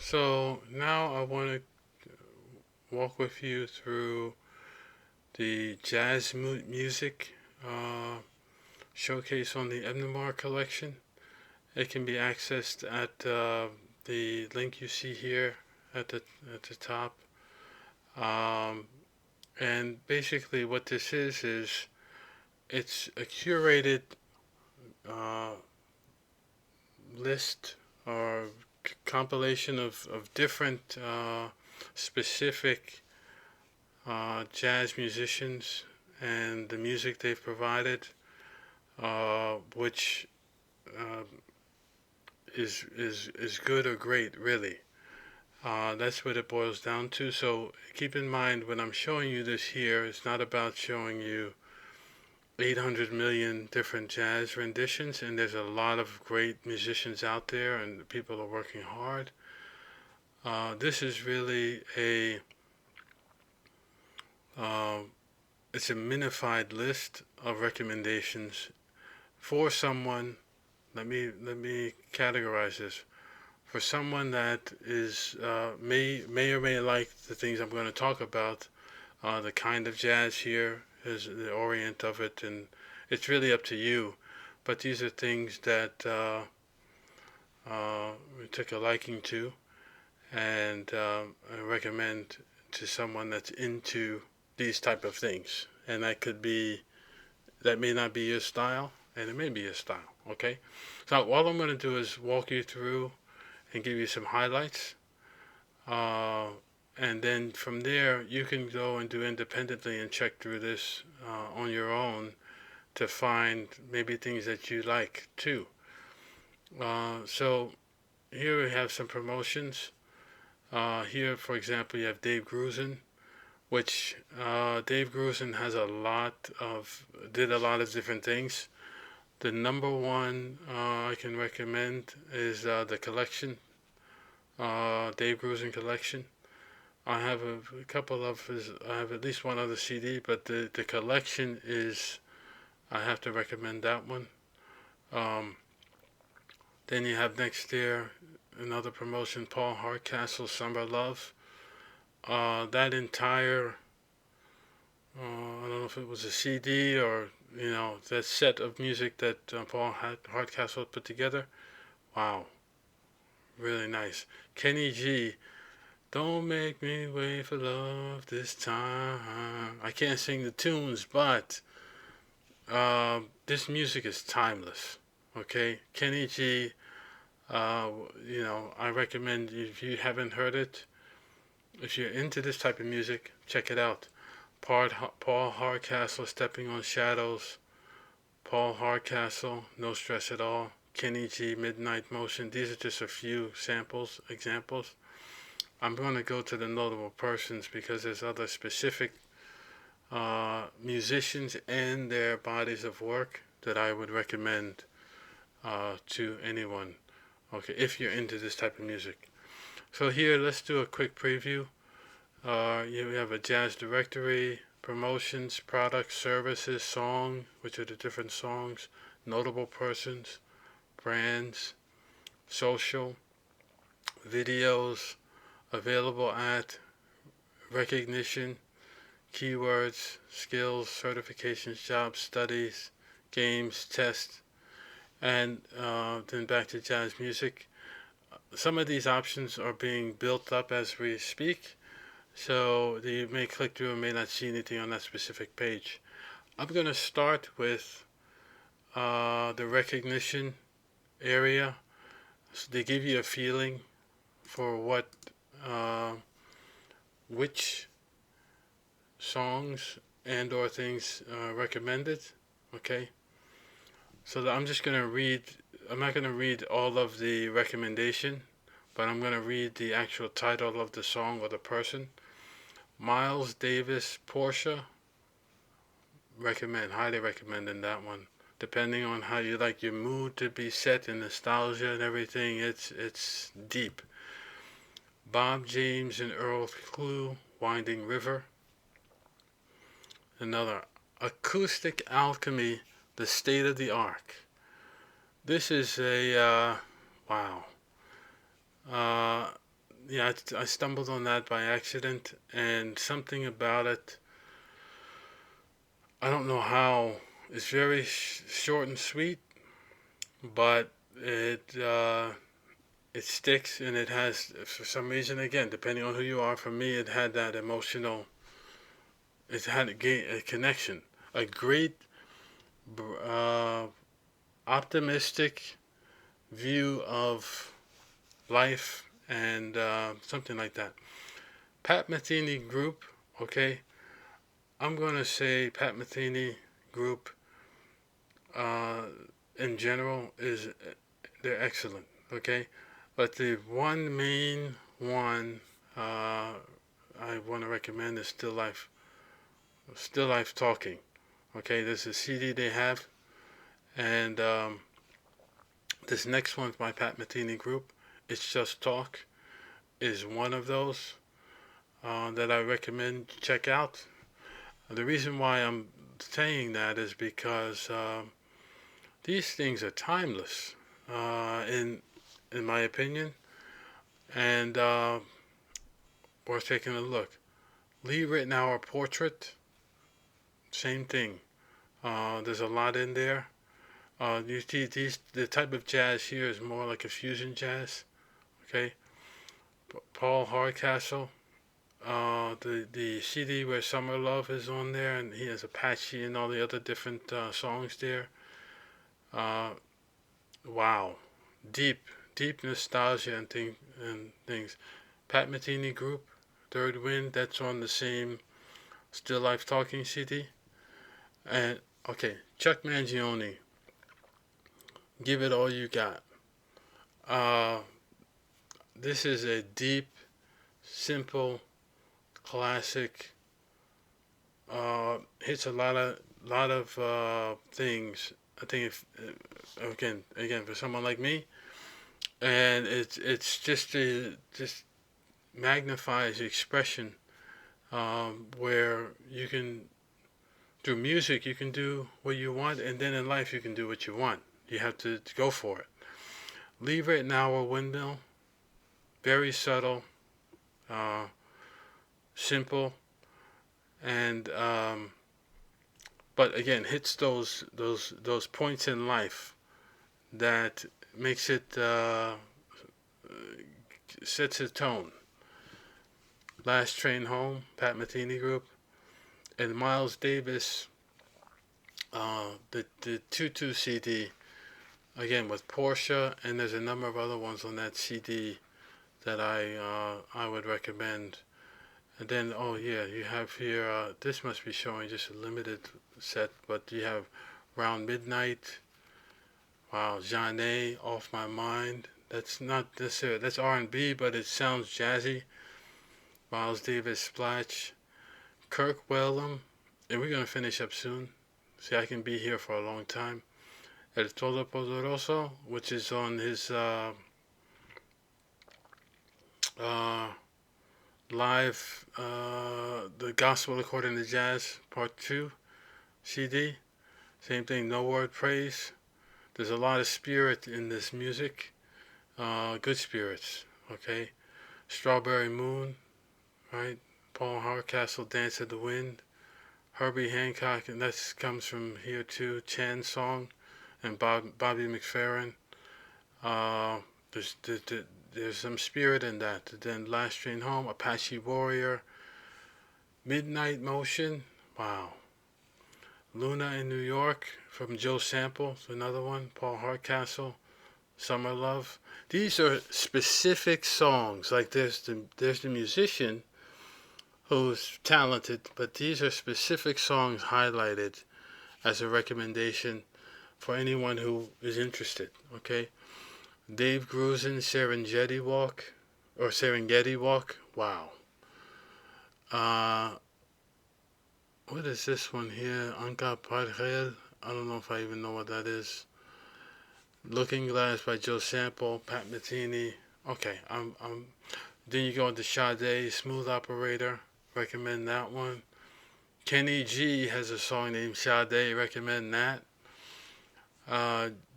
So now I want to walk with you through the jazz music uh, showcase on the Ebnemar collection. It can be accessed at the link you see here at the top. Um, and basically, what this is it's a curated uh, list or compilation of different specific jazz musicians and the music they've provided, which uh, is good or great, really. That's what it boils down to. So keep in mind when I'm showing you this here, it's not about showing you 800 million different jazz renditions, and there's a lot of great musicians out there, and people are working hard. This is really a uh, it's a minified list of recommendations for someone. Let me categorize this for someone that is may or may like the things I'm going to talk about. The kind of jazz here is the orient of it, and it's really up to you. But these are things that we took a liking to, and I recommend to someone that's into these type of things. And that may not be your style, and it may be your style. Okay, so all I'm going to do is walk you through and give you some highlights. Uh, and then from there, you can go and do independently and check through this on your own to find maybe things that you like too. So here we have some promotions. Here, for example, you have Dave Grusin, which Dave Grusin has did a lot of different things. The number one I can recommend is the collection, Dave Grusin collection. I have a couple of his. I have at least one other CD, but the collection is. I have to recommend that one. Um, then you have next year another promotion, Paul Hardcastle, Summer Love. That entire. I don't know if it was a CD or that set of music that Paul Hardcastle put together. Wow, really nice. Kenny G, don't make me wait for love this time. I can't sing the tunes, but this music is timeless. Okay, Kenny G. I recommend if you haven't heard it, if you're into this type of music, check it out. Paul Hardcastle, Stepping on Shadows. Paul Hardcastle, No Stress at All. Kenny G, Midnight Motion. These are just a few examples. I'm going to go to the notable persons because there's other specific musicians and their bodies of work that I would recommend to anyone. Okay, if you're into this type of music. So here, let's do a quick preview. You have a jazz directory, promotions, products, services, song, which are the different songs, notable persons, brands, social, videos, available at, recognition, keywords, skills, certifications, jobs, studies, games, tests, and then back to jazz music. Some of these options are being built up as we speak, so you may click through and may not see anything on that specific page. I'm going to start with the recognition area. So they give you a feeling for uh, which songs and or things recommended. Okay, so I'm just going to read. I'm not going to read all of the recommendation, but I'm going to read the actual title of the song or the person. Miles Davis, Portia. Highly recommending that one. Depending on how you like your mood to be set in nostalgia and everything, it's deep. Bob James and Earl Klugh, Winding River. Another, Acoustic Alchemy, The State of the Art. This is a wow. Uh, yeah, I stumbled on that by accident, and something about it, I don't know how. It's very short and sweet, but it sticks, and it has, for some reason, again, depending on who you are. For me, it had that emotional. It had a connection, a great, uh, optimistic view of life, and something like that. Pat Metheny Group, okay. I'm gonna say Pat Metheny Group, uh, in general, is they're excellent, okay. But the one main one I want to recommend is Still Life Talking. Okay, this is a CD they have, and this next one's by Pat Metheny Group. It's Just Talk is one of those that I recommend check out. The reason why I'm saying that is because these things are timeless, in my opinion, and worth taking a look. Lee Ritenour Portrait, same thing. There's a lot in there. You see, the type of jazz here is more like a fusion jazz. Okay, Paul Hardcastle. The CD where Summer Love is on there, and he has Apache and all the other different songs there. Uh, wow, deep, deep nostalgia and things. Pat Metheny Group, Third Wind. That's on the same Still Life Talking CD. And okay, Chuck Mangione. Give it all you got. Uh, this is a deep, simple, classic. Hits a lot of things. I think if again for someone like me, and it's just magnifies the expression, where you can, through music, you can do what you want, and then in life you can do what you want. You have to go for it. Leave It Now a Windmill. Very subtle, uh, simple, and but again hits those points in life that makes it sets a tone. Last Train Home, Pat Metheny Group, and Miles Davis, the Tutu CD, again with Portia, and there's a number of other ones on that CD that I would recommend. And then, oh yeah, you have here, this must be showing just a limited set, but you have Round Midnight. Wow, Jeanne, Off My Mind. That's not necessarily, that's R&B, but it sounds jazzy. Miles Davis, Splash. Kirk Whalum, and we're going to finish up soon. See, I can be here for a long time. El Todopoderoso, which is on his uh, live, the Gospel According to Jazz Part 2 CD. Same thing, No Word Praise. There's a lot of spirit in this music. Good spirits, okay? Strawberry Moon, right? Paul Hardcastle, Dance of the Wind. Herbie Hancock, and that comes from here too. Chan Song and Bobby McFerrin. Uh, there's some spirit in that. Then Last Train Home, Apache Warrior, Midnight Motion. Wow. Luna in New York from Joe Sample, another one. Paul Hardcastle, Summer Love. These are specific songs. Like there's the musician who's talented, but these are specific songs highlighted as a recommendation for anyone who is interested. Okay, Dave Grusin, Serengeti Walk. Wow. Uh, what is this one here? Anka Pargel. I don't know if I even know what that is. Looking Glass by Joe Sample, Pat Metheny. Okay, Then you go into Sade, Smooth Operator. Recommend that one. Kenny G has a song named Sade. Recommend that.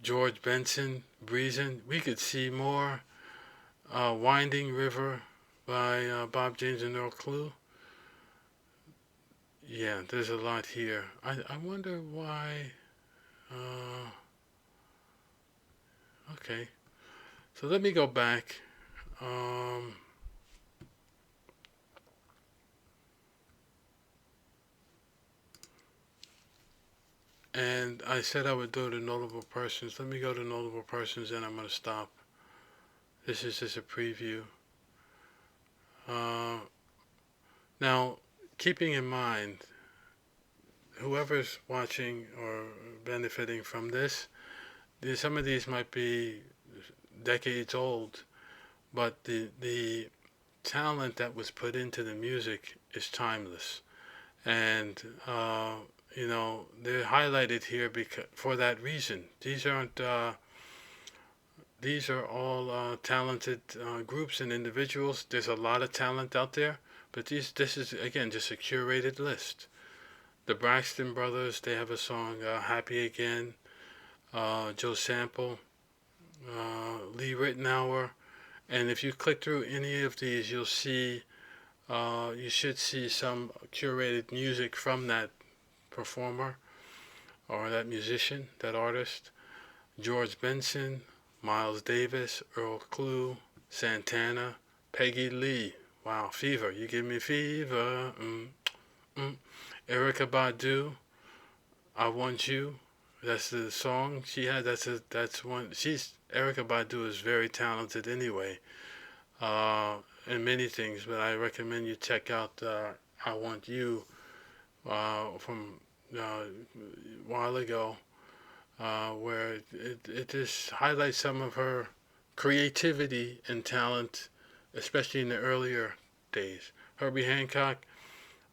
George Benson, Breezin'. We Could See More. Winding River by Bob James and Earl Clue. Yeah, there's a lot here. I wonder why. Uh, okay, so let me go back. Um, and I said I would do the notable persons. Let me go to notable persons, and I'm going to stop. This is just a preview. Uh, Now, keeping in mind, whoever's watching or benefiting from this, some of these might be decades old, but the talent that was put into the music is timeless, and they're highlighted here because for that reason. These are all talented groups and individuals. There's a lot of talent out there, but this is again just a curated list. The Braxton Brothers, they have a song "Happy Again." Joe Sample, Lee Ritenour, and if you click through any of these, you should see some curated music from that performer or that musician, that artist. George Benson, Miles Davis, Earl Clue, Santana, Peggy Lee. Wow, Fever, you give me fever. Mm. Erykah Badu, I Want You. That's the song she had. That's one. Erykah Badu is very talented anyway, in many things. But I recommend you check out I Want You from a while ago, where it just highlights some of her creativity and talent, especially in the earlier days. Herbie Hancock,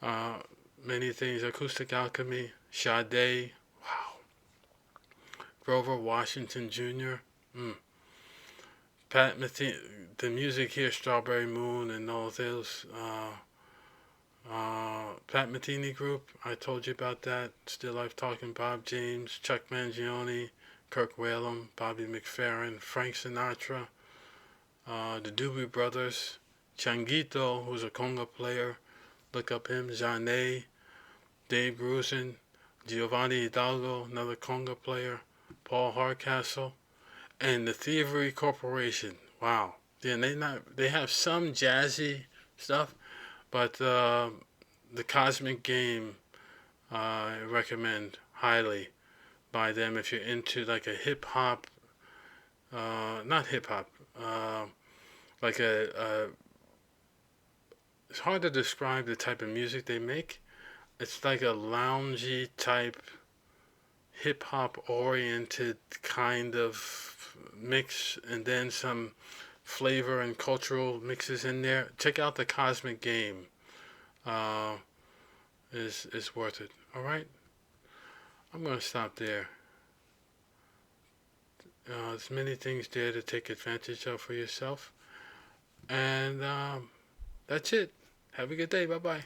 uh, many things. Acoustic Alchemy, Sade, wow. Grover Washington Jr. Mm. Pat Metheny, the music here, Strawberry Moon and all those. Pat Metheny Group, I told you about that. Still Life Talking, Bob James, Chuck Mangione, Kirk Whalum, Bobby McFerrin, Frank Sinatra, the Doobie Brothers, Changuito, who's a conga player. Look up him. Zane, Dave Grusin, Giovanni Hidalgo, another conga player. Paul Hardcastle, and the Thievery Corporation. Wow. Yeah, they have some jazzy stuff, but the Cosmic Game I recommend highly by them if you're into like a hip hop, not hip hop, uh, like it's hard to describe the type of music they make. It's like a loungy type, hip hop oriented kind of mix, and then some flavor and cultural mixes in there. Check out the Cosmic Game. Uh, is worth it. All right, I'm gonna stop there. There's many things there to take advantage of for yourself, and that's it. Have a good day. Bye bye.